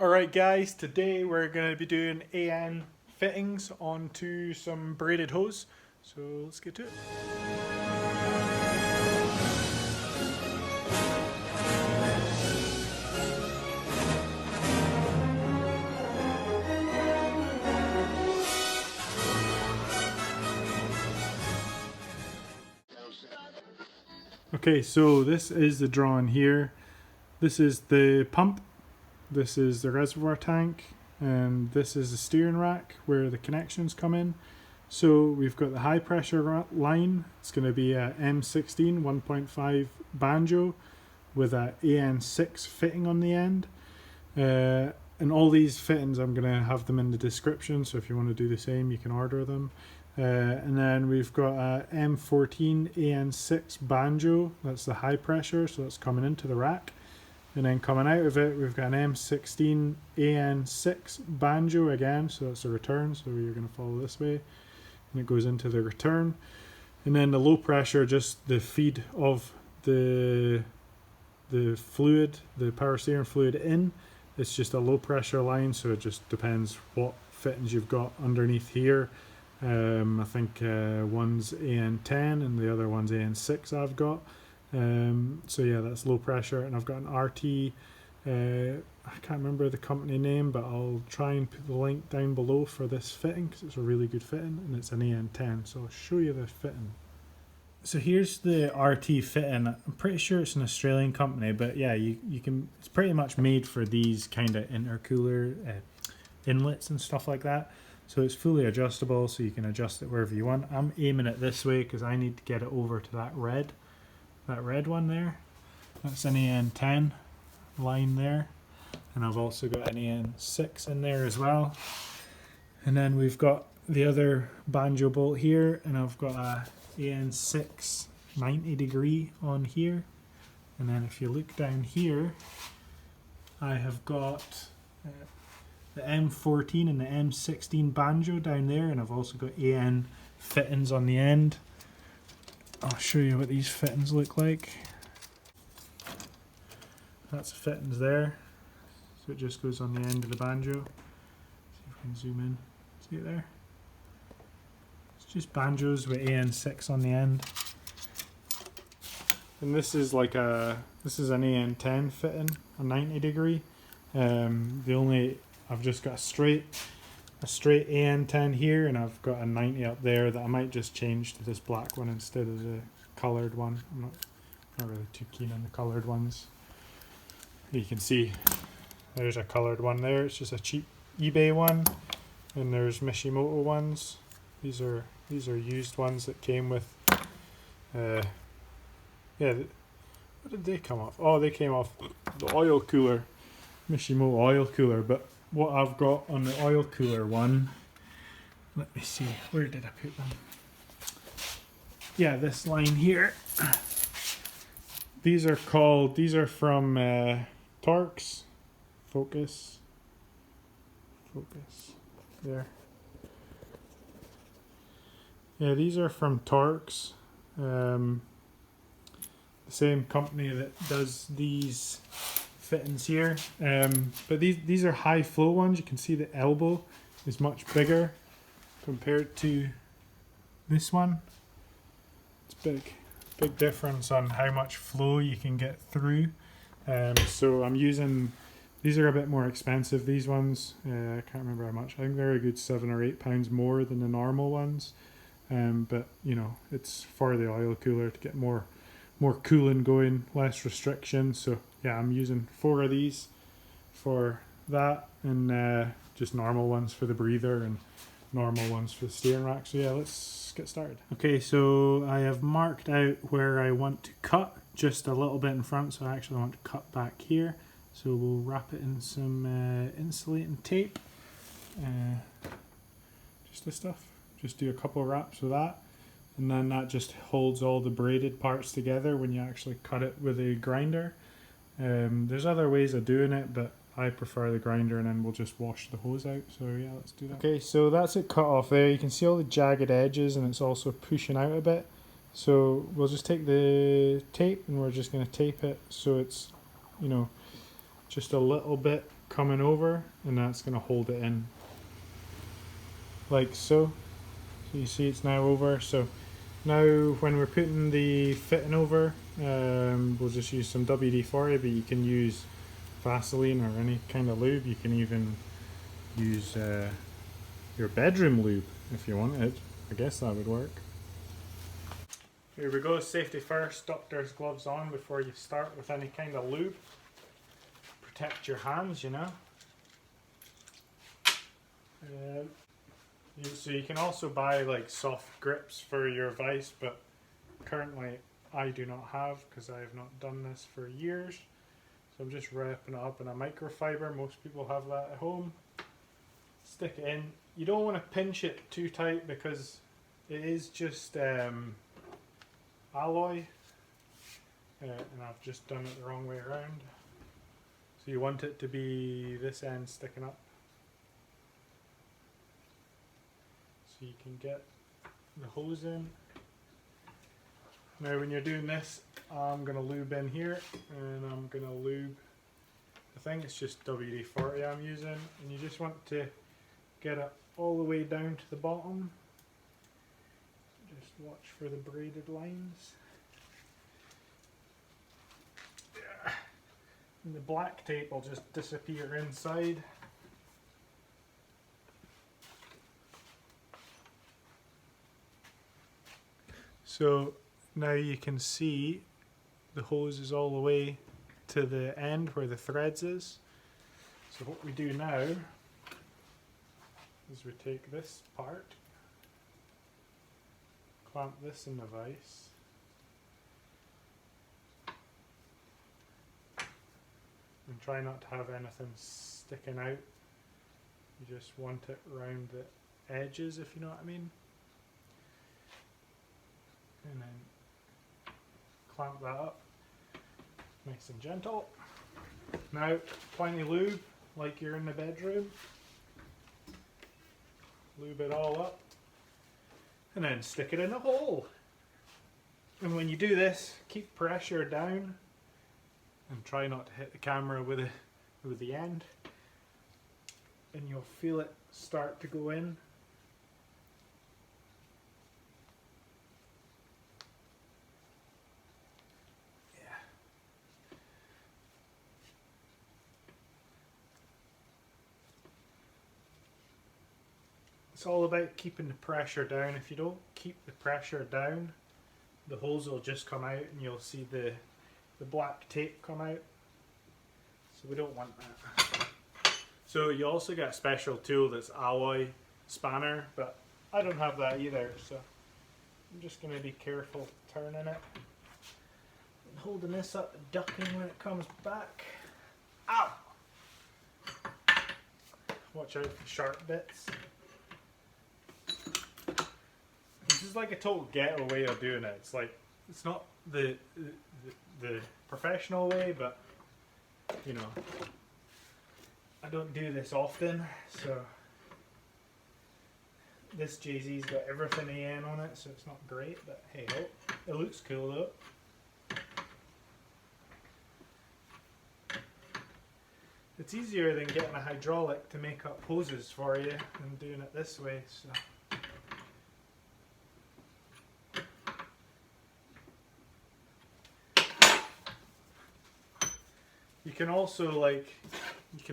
Alright guys, today we're going to be doing AN fittings onto some braided hose, so let's get to it. Okay, so this is the drawing here. This is the pump. This is the reservoir tank, and this is the steering rack where the connections come in. So we've got the high pressure line. It's going to be a M16 1.5 banjo with a AN6 fitting on the end. And all these fittings, I'm going to have them in the description, so if you want to do the same you can order them. And then we've got a M14 AN6 banjo. That's the high pressure, so that's coming into the rack. And then coming out of it, we've got an M16 AN6 banjo again, so that's a return, so you're going to follow this way, and it goes into the return. And then the low pressure, just the feed of the fluid, the power steering fluid in. It's just a low pressure line, so it just depends what fittings you've got underneath here. I think one's AN10 and the other one's AN6 I've got. So yeah, that's low pressure, and I've got an RT, I can't remember the company name, but I'll try and put the link down below for this fitting because it's a really good fitting, and it's an AN10, so I'll show you the fitting. So here's the RT fitting. I'm pretty sure it's an Australian company, but yeah, you can, it's pretty much made for these kind of intercooler inlets and stuff like that. So it's fully adjustable, so you can adjust it wherever you want. I'm aiming it this way because I need to get it over to that red one there. That's an AN10 line there, and I've also got an AN6 in there as well. And then we've got the other banjo bolt here, and I've got a AN6 90 degree on here. And then if you look down here, I have got the M14 and the M16 banjo down there, and I've also got AN fittings on the end. I'll show you what these fittings look like. That's the fittings there. So it just goes on the end of the banjo. See if we can zoom in. See it there? It's just banjos with AN6 on the end. And this is like this is an AN10 fitting, a 90 degree. I've just got a straight AN10 here, and I've got a 90 up there that I might just change to this black one instead of the coloured one. I'm not really too keen on the coloured ones. You can see there's a coloured one there. It's just a cheap eBay one, and there's Mishimoto ones. These are used ones that came with yeah, what did they come off? Oh, they came off the oil cooler, Mishimoto oil cooler. But what I've got on the oil cooler one, let me see, where did I put them? Yeah, this line here. These are from Torx. Focus there. Yeah, these are from Torx, the same company that does these fittings here, but these are high flow ones. You can see the elbow is much bigger compared to this one. It's big difference on how much flow you can get through. So I'm using, these are a bit more expensive, these ones. I can't remember how much. I think they're a good £7 or £8 more than the normal ones, but you know, it's for the oil cooler to get more cooling going, less restriction. So yeah, I'm using 4 of these for that, and just normal ones for the breather and normal ones for the steering rack. So yeah, let's get started. Okay, so I have marked out where I want to cut, just a little bit in front, so I actually want to cut back here. So we'll wrap it in some insulating tape. Just this stuff. Just do a couple of wraps with that, and then that just holds all the braided parts together when you actually cut it with a grinder. There's other ways of doing it, but I prefer the grinder, and then we'll just wash the hose out. So yeah, let's do that. Okay, so that's it cut off there. You can see all the jagged edges, and it's also pushing out a bit. So we'll just take the tape, and we're just going to tape it so it's, you know, just a little bit coming over, and that's going to hold it in like so. So you see it's now over. So now when we're putting the fitting over, we'll just use some WD-40, but you can use Vaseline or any kind of lube. You can even use your bedroom lube if you wanted. I guess that would work. Here we go, safety first, doctor's gloves on before you start with any kind of lube. Protect your hands, you know. So you can also buy like soft grips for your vise, but currently I do not have because I have not done this for years. So I'm just wrapping it up in a microfiber. Most people have that at home. Stick it in. You don't want to pinch it too tight because it is just alloy, and I've just done it the wrong way around. So you want it to be this end sticking up, so you can get the hose in. Now when you're doing this, I'm going to lube in here, and I'm going to lube, I think it's just WD-40 I'm using, and you just want to get it all the way down to the bottom. Just watch for the braided lines. Yeah. And the black tape will just disappear inside. So now you can see the hose is all the way to the end where the threads is. So what we do now is we take this part, clamp this in the vise, and try not to have anything sticking out. You just want it around the edges, if you know what I mean. And then clamp that up, nice and gentle. Now plenty of lube, like you're in the bedroom. Lube it all up, and then stick it in a hole. And when you do this, keep pressure down, and try not to hit the camera with the end, and you'll feel it start to go in. It's all about keeping the pressure down. If you don't keep the pressure down, the hose will just come out and you'll see the black tape come out. So we don't want that. So you also get a special tool that's alloy spanner, but I don't have that either, so I'm just going to be careful turning it. And holding this up and ducking when it comes back. Ow! Watch out for sharp bits. This is like a total ghetto way of doing it. It's like, it's not the professional way, but you know, I don't do this often, so this Jay-Z's got everything AN on it, so it's not great, but hey ho, it looks cool though. It's easier than getting a hydraulic to make up hoses for you than doing it this way, so. You can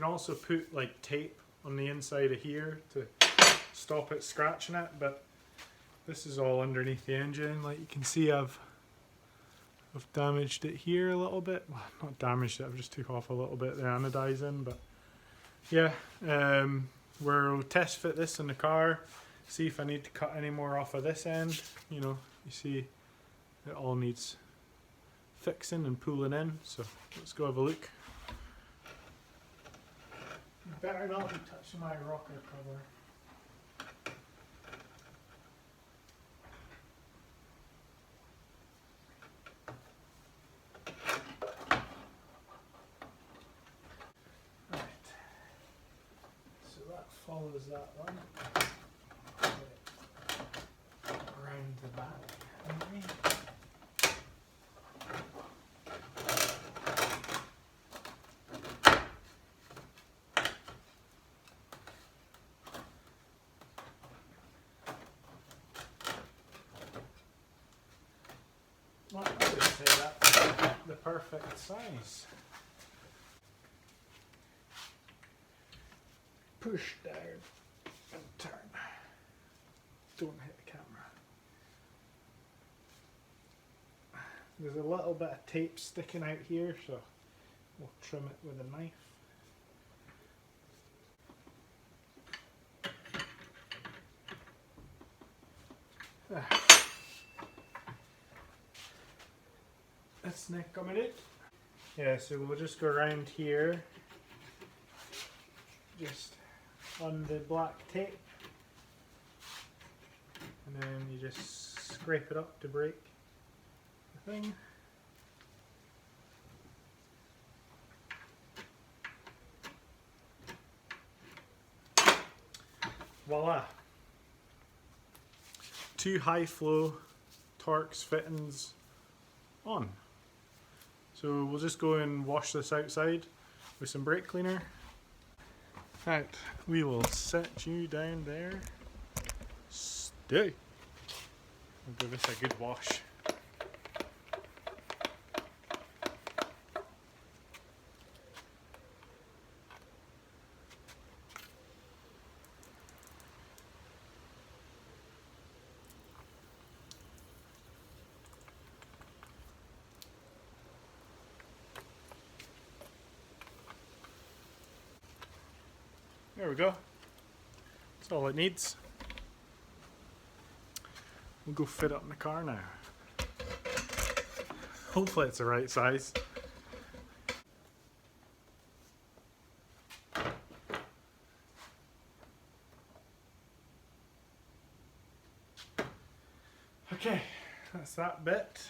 also put like tape on the inside of here to stop it scratching it, but this is all underneath the engine. Like you can see I've damaged it here a little bit. Well, not damaged it, I've just took off a little bit the anodizing, but yeah, we'll test fit this in the car, see if I need to cut any more off of this end. You know, you see it all needs fixing and pulling in, so let's go have a look. You better not be touching my rocker cover. Right, so that follows that one. Around the back, maybe. say that's the perfect size. Push down and turn. Don't hit the camera. There's a little bit of tape sticking out here, so we'll trim it with a knife. That's neck coming in. Yeah, so we'll just go around here, just on the black tape, and then you just scrape it up to break the thing. Voila! 2 high flow Torx fittings on. So we'll just go and wash this outside with some brake cleaner. Right, we will set you down there. Stay. We'll give this a good wash. There we go. That's all it needs. We'll go fit it up in the car now. Hopefully it's the right size. Okay, that's that bit.